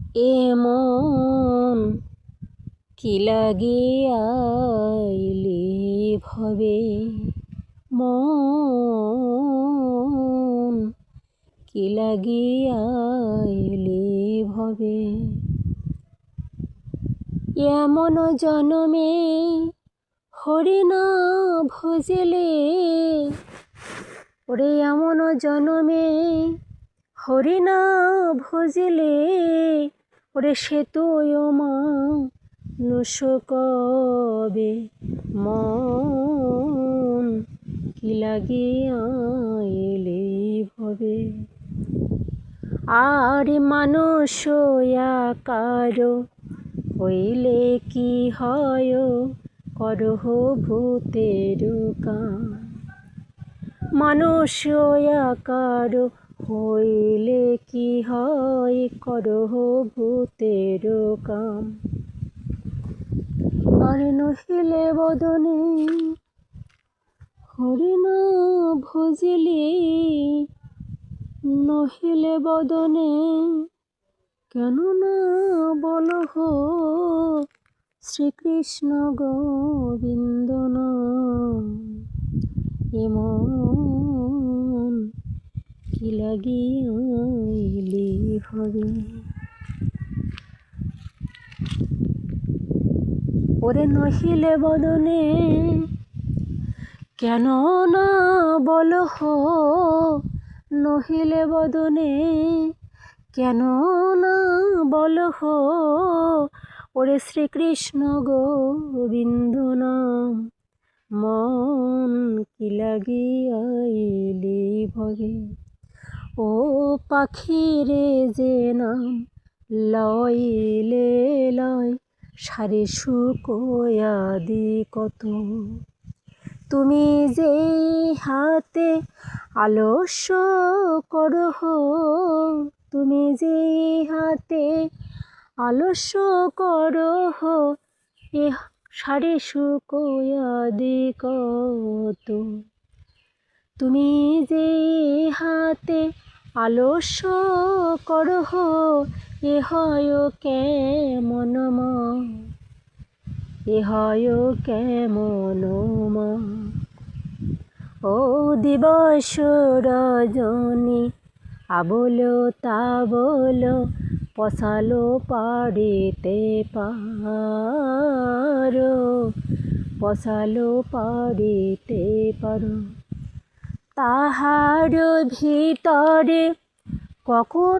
এমন কি লাগিয়াইলি ভবে মন কি লাগিয়াইলি ভবে এমন জনমে হরিনা ভজিলে ওরে এমন জনমে হরিনা ভজিলে ওরে সে তো মানুষ কবে মন কি লাগিয়াইলি ভবে আর মানুষ আকার হইলে কি হয় করহ ভূতের কাম মানুষ আকার হইলে কি হয় করহ ভূতের কাম আর নহিলে বদনে হরিনা ভজিলি নহিলে বদনে কেন না বলহ শ্রীকৃষ্ণ গোবিন্দ নাম এমন কি লাগিয়াইলি ভবে ওরে নহিলে বদনে কেন না বলহ নহিলে বদনে কেন না বলহ ওরে শ্রীকৃষ্ণ গোবিন্দ নাম মন কি লাগিয়াইলি ভবে ও পাখিরে যে নাম লইলে লয় সারে শুকোয়াদি কত তুমি যে হাতে আলস্য করহ তুমি যে হাতে আলস্য করহ এ সারে শুকোয়াদি কত তুমি যে হাতে আলস্য করহ এ হয় কেমন মা এ হয় কেমন মা ও দিবস রজনী আবল তাবল পশালো পাড়িতে পারো পশালো পাড়িতে পারো তাহার ভিতরে কখন